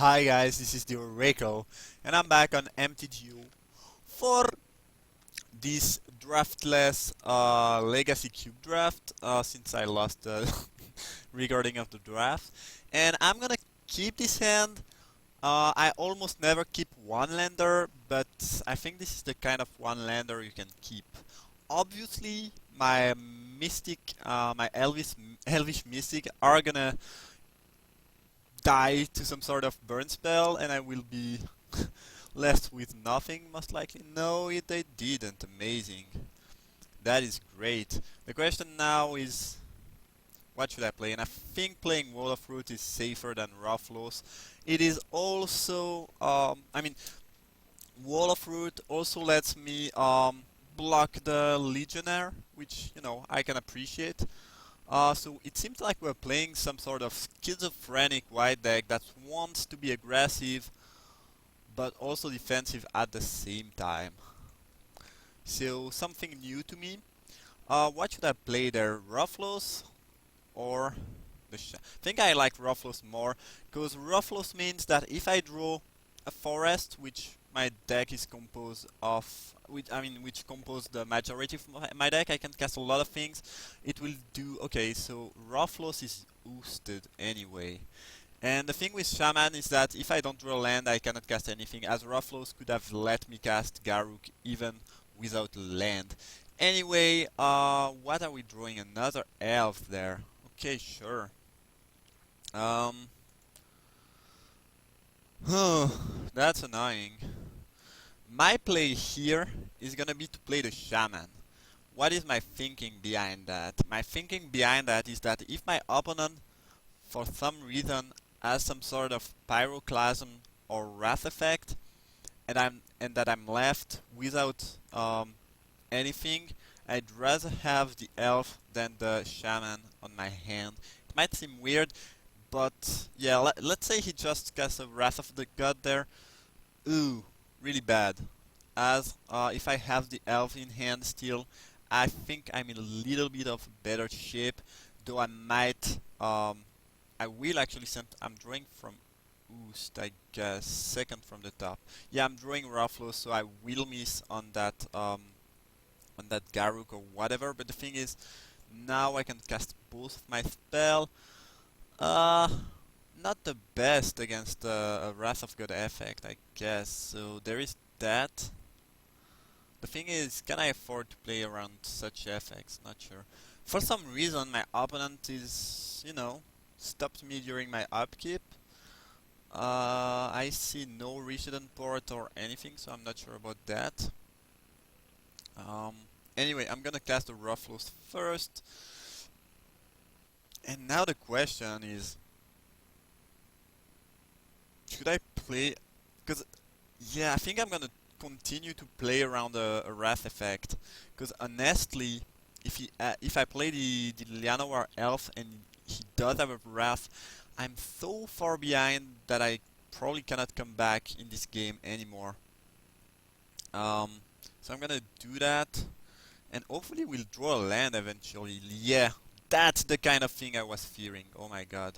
Hi guys, this is the Oracle, and I'm back on MTGO for this draftless Legacy Cube draft since I lost the recording of the draft. And I'm gonna keep this hand. I almost never keep one lander, but I think this is the kind of one lander you can keep. Obviously, my Mystic, my Elvish Mystic are gonna die to some sort of burn spell, and I will be left with nothing, most likely. No, they didn't. Amazing. That is great. The question now is, what should I play? And I think playing Wall of Root is safer than Rufflos. It is also, Wall of Root also lets me block the Legionnaire, which, I can appreciate. So it seems like we're playing some sort of schizophrenic white deck that wants to be aggressive but also defensive at the same time. So something new to me. What should I play there? Rufflos or I think I like Rufflos more, because Rufflos means that if I draw a forest, which my deck is composed of, which compose the majority of my deck, I can cast a lot of things. It will do okay. So Rufflos is boosted anyway. And the thing with Shaman is that if I don't draw land, I cannot cast anything, as Rufflos could have let me cast Garruk even without land. Anyway, what are we drawing? Another elf there. Okay, sure. Um, that's annoying. My play here is gonna be to play the Shaman. What is my thinking behind that? My thinking behind that is that if my opponent, for some reason, has some sort of Pyroclasm or Wrath effect, and that I'm left without anything, I'd rather have the elf than the shaman on my hand. It might seem weird, but yeah, let's say he just casts a Wrath of the God there. Ooh, really bad. As if I have the elf in hand still, I think I'm in a little bit of better shape, though I will actually send, I'm drawing from Oost, I guess, second from the top. Yeah, I'm drawing Ruffalo, so I will miss on that Garruk or whatever, but the thing is, now I can cast both of my spell. Uh, Not the best against a Wrath of God effect, I guess, so there is that. The thing is, can I afford to play around such effects? Not sure. For some reason, my opponent is, stopped me during my upkeep. I see no resident port or anything, so I'm not sure about that. Um, anyway, I'm gonna cast the Rufflos first. And now the question is, should I play? Because, yeah, I think I'm gonna continue to play around a Wrath effect. Because honestly, if I play the Llanowar Elf and he does have a Wrath, I'm so far behind that I probably cannot come back in this game anymore. So I'm gonna do that, and hopefully we'll draw a land eventually. Yeah, that's the kind of thing I was fearing. Oh my god.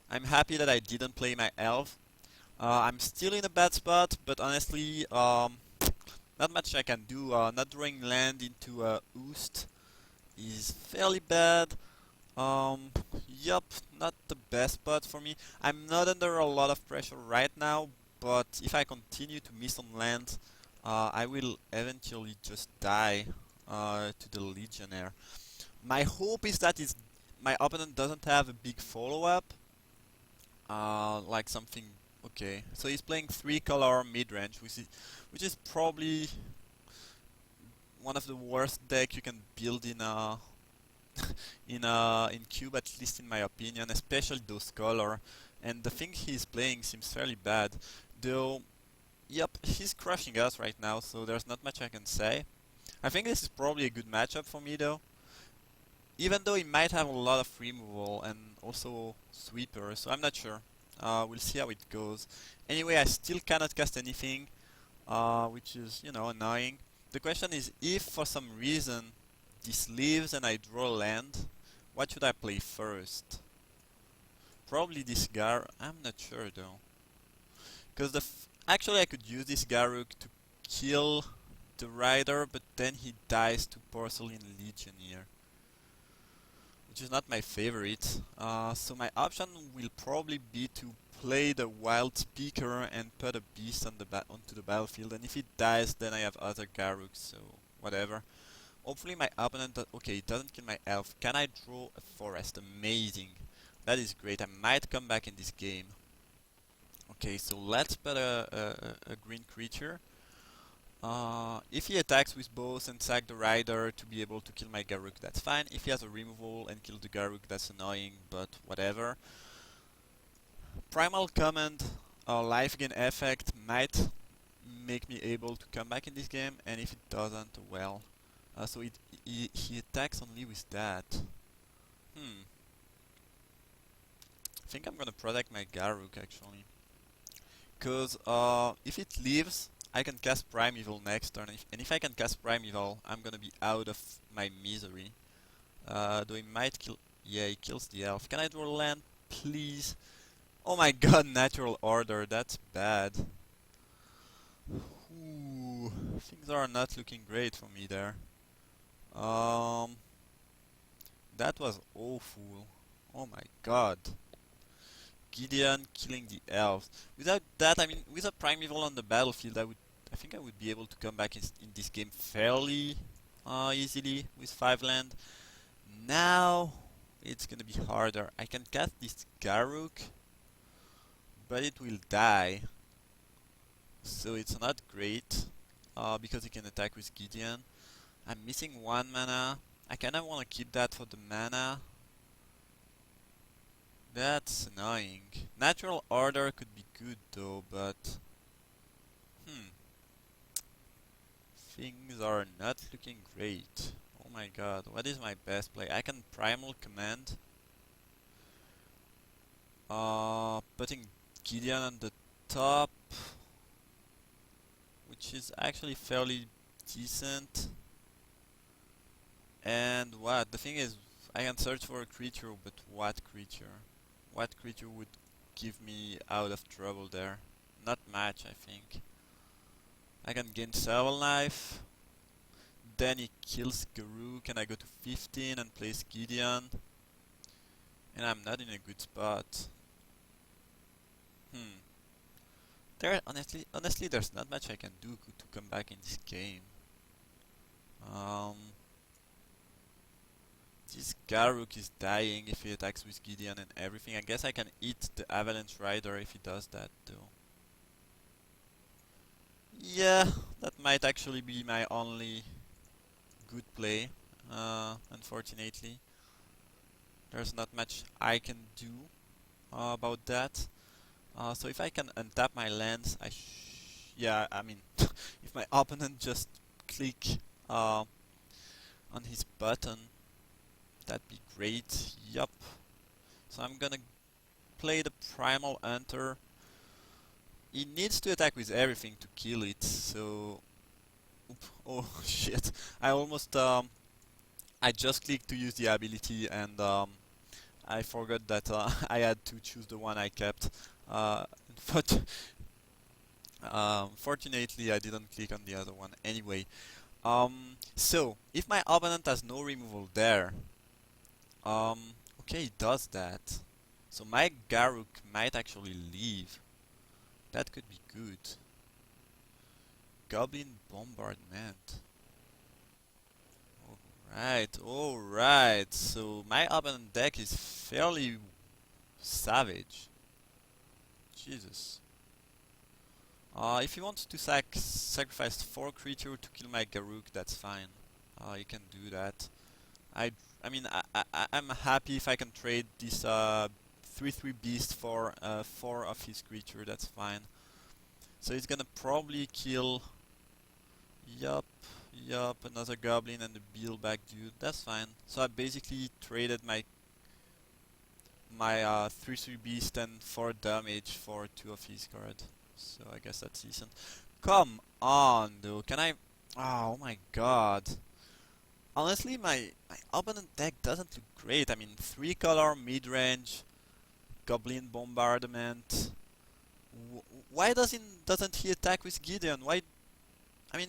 I'm happy that I didn't play my elf. I'm still in a bad spot, but honestly, not much I can do. Not drawing land into Oost is fairly bad. Um, yup, not the best spot for me. I'm not under a lot of pressure right now, but if I continue to miss on land, I will eventually just die to the Legionnaire. My hope is that my opponent doesn't have a big follow-up, like something. Okay, so he's playing 3-color mid-range, which is probably one of the worst deck you can build in in cube, at least in my opinion, especially those color. And the thing he's playing seems fairly bad, though. Yep, he's crushing us right now, so there's not much I can say. I think this is probably a good matchup for me, though. Even though he might have a lot of removal and also sweeper, so I'm not sure. We'll see how it goes. Anyway, I still cannot cast anything, which is, annoying. The question is, if for some reason this leaves and I draw land, what should I play first? Probably this Gar. I'm not sure though. Because actually I could use this Garruk to kill the rider, but then he dies to Porcelain Legionnaire, which is not my favorite. So my option will probably be to play the Wild Speaker and put a beast on onto the battlefield, and if it dies, then I have other Garuks, so whatever. Hopefully my opponent okay, it doesn't kill my elf. Can I draw a forest? Amazing. That is great. I might come back in this game. Okay, so let's put a green creature. If he attacks with both and sack the rider to be able to kill my Garruk, that's fine. If he has a removal and kill the Garruk, that's annoying, but whatever. Primal Command life gain effect might make me able to come back in this game, and if it doesn't, well. So he attacks only with that. I think I'm gonna protect my Garruk actually. Because if it leaves, I can cast Primeval next turn, and if I can cast Primeval, I'm gonna be out of my misery. Though he might kill... Yeah, he kills the elf. Can I draw land, please? Oh my god, Natural Order, that's bad. Ooh, things are not looking great for me there. That was awful. Oh my god. Gideon killing the elves. Without that, I mean, with a Primeval on the battlefield, I think I would be able to come back in this game fairly easily with 5 land. Now, it's gonna be harder. I can cast this Garruk, but it will die. So it's not great, because he can attack with Gideon. I'm missing 1 mana. I kinda wanna keep that for the mana. That's annoying. Natural Order could be good though, but... Things are not looking great. Oh my god, what is my best play? I can Primal Command. Putting Gideon on the top, which is actually fairly decent. And what? The thing is, I can search for a creature, but what creature? What creature would give me out of trouble there? Not much, I think. I can gain Shovel Knife. Then he kills Garruk and I go to 15 and place Gideon. And I'm not in a good spot. Honestly, there's not much I can do to come back in this game. This Garruk is dying if he attacks with Gideon and everything. I guess I can eat the Avalanche Rider if he does that though. Yeah, that might actually be my only good play, unfortunately. There's not much I can do about that. So if I can untap my lands, yeah, I mean, if my opponent just click on his button, that'd be great. Yup. So I'm gonna play the Primal Hunter. He needs to attack with everything to kill it, so... Oh shit, I almost... I just clicked to use the ability and I forgot that I had to choose the one I kept. But fortunately I didn't click on the other one anyway. So, if my opponent has no removal there, okay, he does that. So my Garruk might actually leave. That could be good. Goblin Bombardment. Alright. So my opponent deck is fairly savage. Jesus. If you want to sacrifice 4 creature to kill my Garruk, that's fine. You can do that. I mean, I'm happy if I can trade this 3/3 beast for 4 of his creature, that's fine. So he's gonna probably kill... Yup, another goblin and the Beetleback dude, that's fine. So I basically traded my 3/3 beast and 4 damage for 2 of his cards. So I guess that's decent. Come on though, can I... Oh my god. Honestly, my opponent deck doesn't look great. I mean, 3 color, mid-range, Goblin Bombardment, Why doesn't he attack with Gideon? Why? I mean,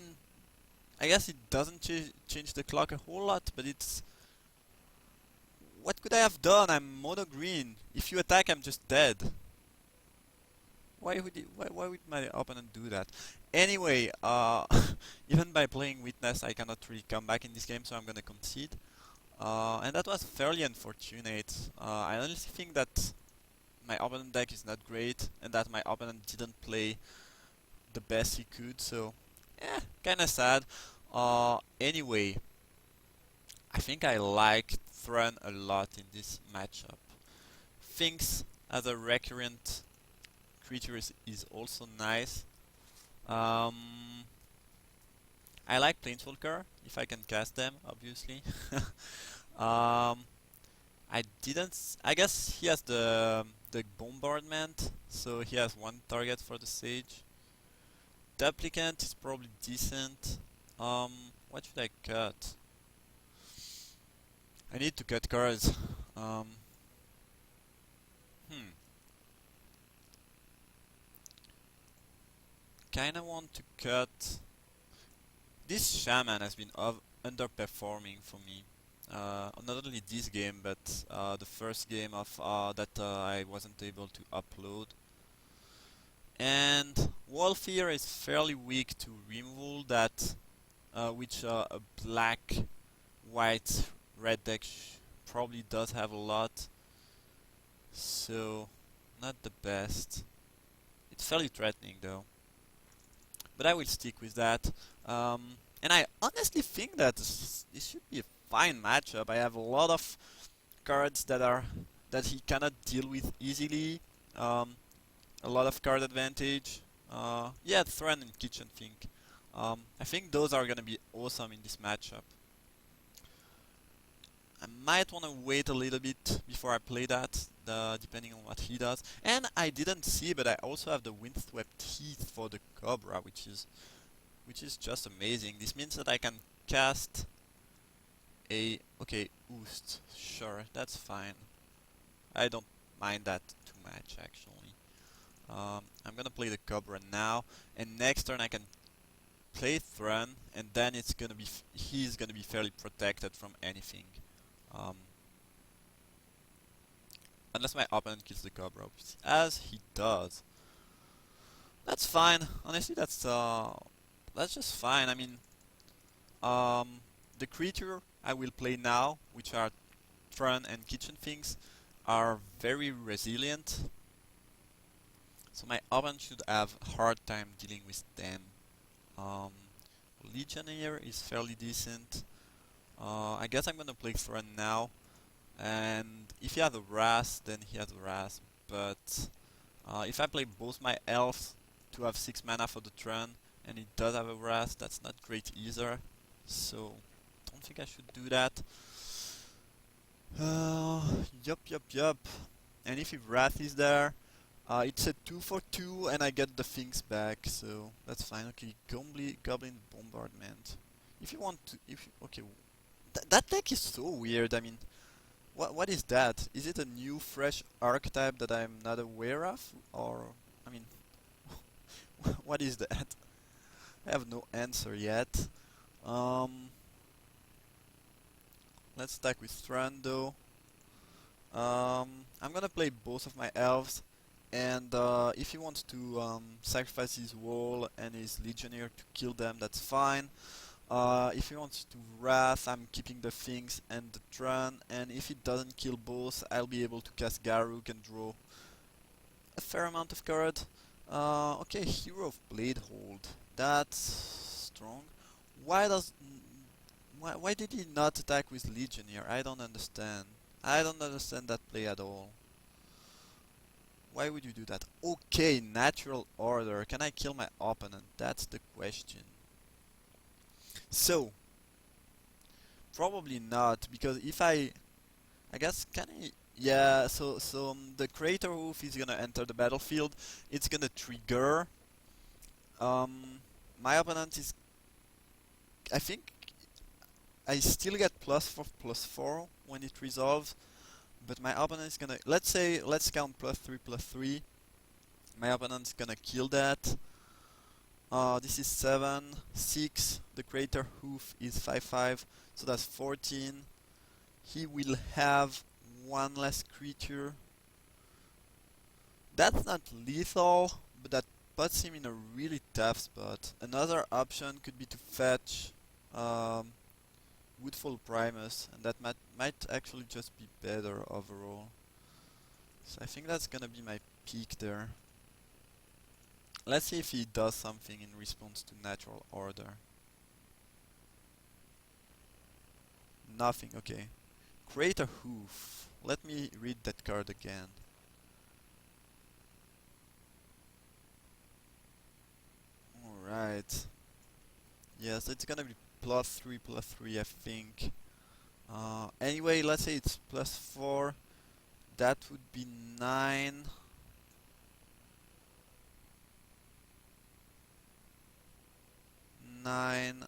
I guess it doesn't change the clock a whole lot, but it's... What could I have done? I'm mono green. If you attack, I'm just dead. Why would my opponent do that? Anyway, even by playing Witness, I cannot really come back in this game, so I'm gonna concede. And that was fairly unfortunate. I honestly think that my opponent deck is not great, and that my opponent didn't play the best he could, so kinda sad. Anyway, I think I like Thrun a lot in this matchup. Things as a recurrent creature is also nice. I like Planeswalker, if I can cast them, obviously. um, I didn't... I guess he has the bombardment, so he has one target for the Sage. Duplicant is probably decent. What should I cut? I need to cut cards. Um, hmm. Kinda want to cut... This Shaman has been underperforming for me. Not only this game, but the first game of that I wasn't able to upload. And Wolfear is fairly weak to removal, that which a black, white, red deck probably does have a lot. So, not the best. It's fairly threatening though. But I will stick with that. And I honestly think that this should be a fine matchup. I have a lot of cards that he cannot deal with easily. A lot of card advantage. Yeah, Throne and Kitchen Sink. I think those are gonna be awesome in this matchup. I might want to wait a little bit before I play that, depending on what he does. And I didn't see, but I also have the Windswept Teeth for the Cobra, which is just amazing. This means that I can cast a... Okay, Oost. Sure, that's fine. I don't mind that too much, actually. I'm gonna play the Cobra now, and next turn I can play Thrun, and then he's gonna be fairly protected from anything. Unless my opponent kills the Cobra, as he does. That's fine. Honestly, that's just fine. I mean, the creature I will play now, which are Thrun and Kitchen Things, are very resilient. So my opponent should have a hard time dealing with them. Legionnaire is fairly decent. I guess I'm gonna play Thrun now. And if he has a Wrath, then he has a Wrath. But if I play both my elves to have 6 mana for the Thrun, and he does have a Wrath, that's not great either. So, don't think I should do that. Yup. And if his Wrath is there, it's a 2 for 2, and I get the things back, so that's fine. Okay, Goblin Bombardment. If you want to, okay, that deck is so weird. I mean, what is that? Is it a new, fresh archetype that I'm not aware of, or I mean, what is that? I have no answer yet. Let's stack with Thrun though. I'm gonna play both of my elves, and if he wants to sacrifice his wall and his legionnaire to kill them, that's fine. If he wants to Wrath, I'm keeping the things and the Thrun, and if he doesn't kill both, I'll be able to cast Garruk and draw a fair amount of cards. Okay, Hero of Bladehold. That's strong. Why does... Why did he not attack with Legionnaire? I don't understand. I don't understand that play at all. Why would you do that? Okay, Natural Order. Can I kill my opponent? That's the question. So, probably not, because if I guess, can I... Yeah, so the Crater Hoof is gonna enter the battlefield. It's gonna trigger. My opponent is... I think I still get +4/+4 when it resolves, but my opponent is gonna... Let's count +3/+3. My opponent's gonna kill that. This is 7, 6. The Crater Hoof is 5-5, so that's 14. He will have one less creature. That's not lethal, but that puts him in a really tough spot. Another option could be to fetch um, Woodfall Primus, and that might actually just be better overall. So I think that's gonna be my pick there. Let's see if he does something in response to Natural Order. Nothing, okay. Create a Hoof. Let me read that card again. Alright. Yes, it's gonna be +3/+3, I think. Anyway, let's say it's +4. That would be 9. 9,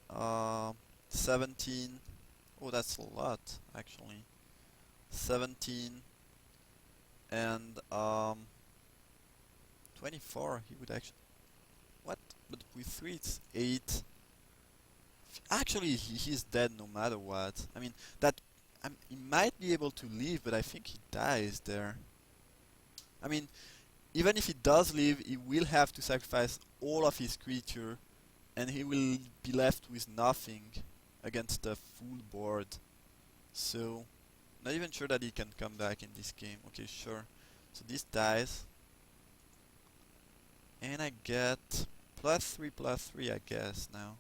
17. Oh, that's a lot, actually. 17 and 24. He would actually. What? But with 3, it's 8. Actually, he's dead no matter what. I mean, that. He might be able to leave, but I think he dies there. I mean, even if he does leave, he will have to sacrifice all of his creature, and he will be left with nothing against the full board. So, not even sure that he can come back in this game. Okay, sure. So this dies. And I get +3/+3, I guess, now.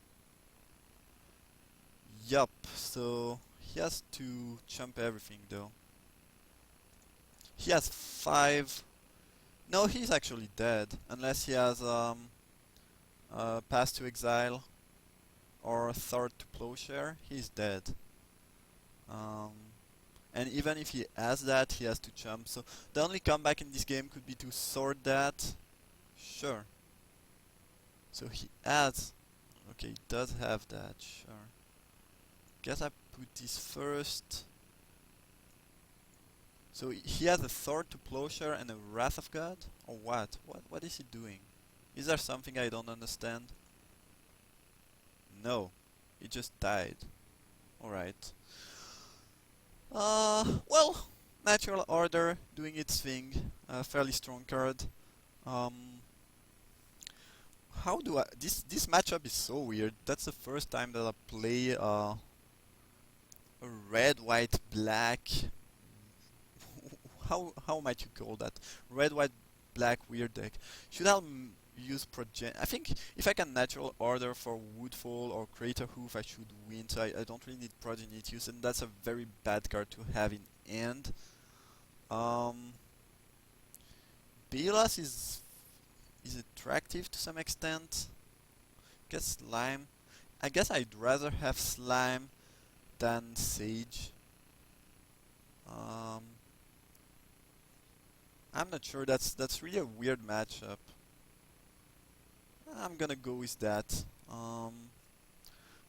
Yup, so he has to chump everything though. He has 5. No, he's actually dead. Unless he has Pass to Exile or Third to Plowshare, he's dead. Um, and even if he has that, he has to chump. So the only comeback in this game could be to sword that. Sure. So he has. Okay, he does have that. Sure. Guess I put this first. So he has a Sword to Plowshare and a Wrath of God? Or what? What is he doing? Is there something I don't understand? No. He just died. Alright. Well, Natural Order doing its thing. Fairly strong card. Um, how do I... This matchup is so weird. That's the first time that I play a red, white, black... how might you call that? Red, white, black weird deck. Should I use Progen? I think if I can Natural Order for Woodfall or Crater Hoof, I should win. So I don't really need Progenitius, and that's a very bad card to have in end. Belas is attractive to some extent. Guess Slime. I guess I'd rather have Slime than Sage. Um, I'm not sure. That's really a weird matchup. I'm gonna go with that.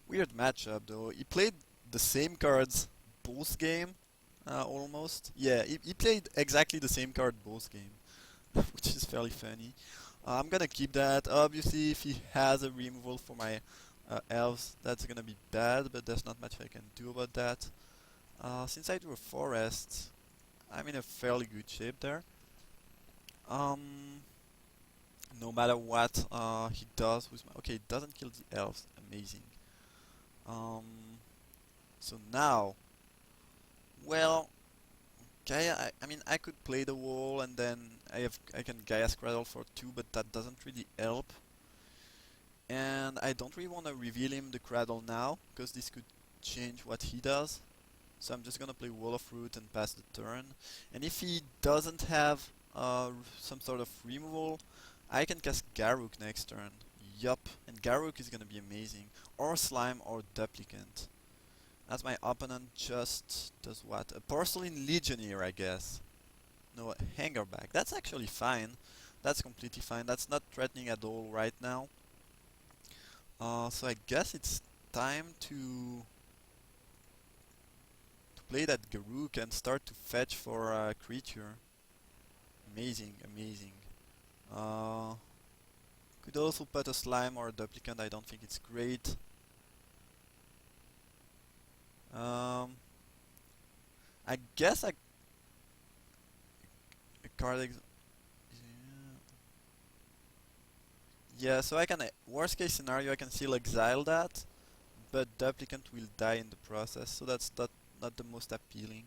Weird matchup though. He played the same cards both game, almost. Yeah, he played exactly the same card both game, which is fairly funny. I'm gonna keep that. Obviously, if he has a removal for my elves, that's gonna be bad, but there's not much I can do about that. Since I drew a forest, I'm in a fairly good shape there. No matter what he does with my... Okay, it doesn't kill the elves. Amazing. Um, so now... Well... Gaia, I mean, I could play the wall and then I can Gaia's Cradle for 2, but that doesn't really help. And I don't really want to reveal him the Cradle now, because this could change what he does. So I'm just gonna play Wall of Root and pass the turn. And if he doesn't have some sort of removal, I can cast Garruk next turn. Yup, and Garruk is gonna be amazing. Or Slime or Duplicant. As my opponent just does what? A Porcelain Legionnaire, I guess. No, a Hangerback. That's actually fine. That's completely fine. That's not threatening at all right now. So I guess it's time to play that Garruk and start to fetch for a creature. Amazing, amazing. Uh, could also put a slime or a duplicant. I don't think it's great. Um, I guess a card. Yeah, so I can. Worst case scenario, I can still exile that, but duplicant will die in the process. So that's not the most appealing.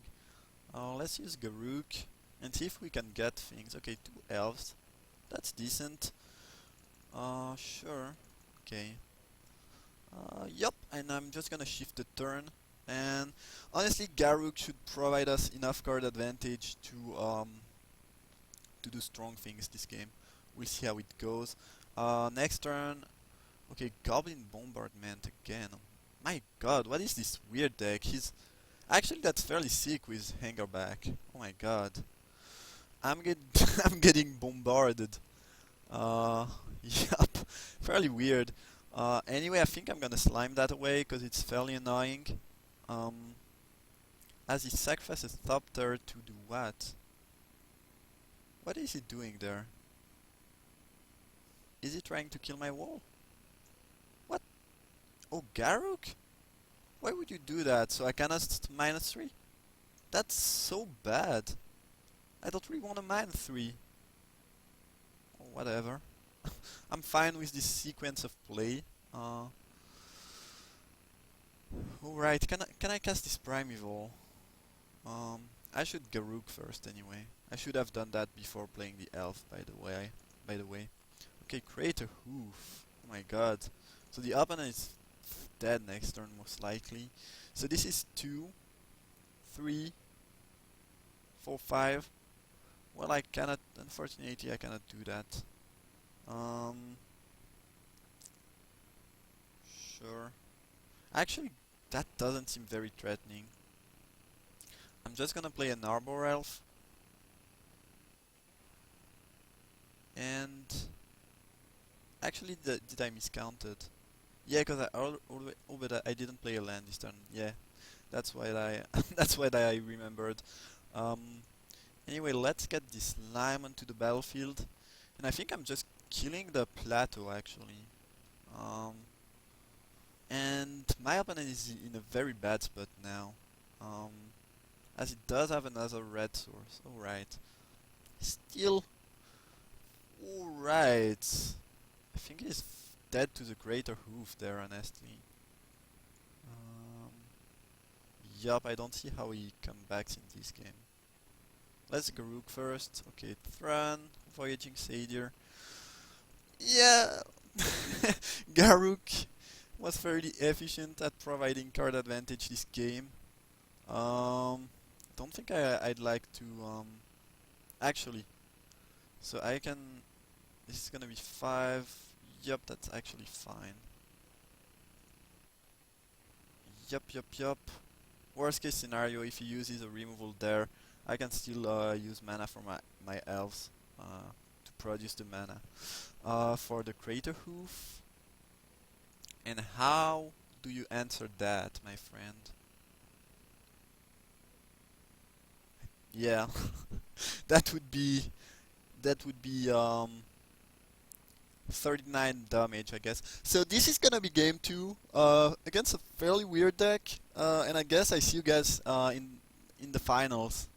Let's use Garuk and see if we can get things. Okay, 2 elves. That's decent. Sure. Okay. Yup, and I'm just gonna shift the turn. And honestly, Garuk should provide us enough card advantage to do strong things this game. We'll see how it goes. Next turn. Okay, Goblin Bombardment again. My god, what is this weird deck? He's actually that's fairly sick with Hangerback. Oh my god. I'm get I'm getting bombarded. Uh, yup, fairly weird. Anyway, I think I'm gonna slime that away because it's fairly annoying. Um, as he sacrifices Thopter to do what? What is he doing there? Is he trying to kill my wall? What? Oh, Garuk? Why would you do that? So I cannot -3? That's so bad. I don't really want to -3. Oh, whatever. I'm fine with this sequence of play. Alright, can I cast this Primeval? I should Garuk first anyway. I should have done that before playing the elf, by the way. Okay, create a hoof. Oh my god. So the opponent is dead next turn most likely. So this is 2, 3, 4, 5. Well, I cannot, unfortunately I cannot do that. Sure. Actually, that doesn't seem very threatening. I'm just gonna play an Arbor Elf. And actually, did I miscount it? Yeah, because but I didn't play a land this turn. Yeah, that's why I that's why I remembered. Um, anyway, let's get this lime onto the battlefield, and I think I'm just killing the plateau actually. Um, and my opponent is in a very bad spot now, as it does have another red source. All right, still all right. I think he's dead to the greater hoof there, honestly. Um, yup, I don't see how he comes back in this game. Let's Garuk first. Okay, Thran, Voyaging Satyr. Yeah, Garuk was fairly efficient at providing card advantage this game. Don't think I'd like to actually. So I can. This is gonna be 5. Yup, that's actually fine. Yup. Worst case scenario, if he uses a removal there, I can still use mana for my elves to produce the mana. For the Crater Hoof, and how do you answer that, my friend? Yeah, that would be that would be 39 damage, I guess. So this is gonna be game 2 against a fairly weird deck, and I guess I see you guys in the finals.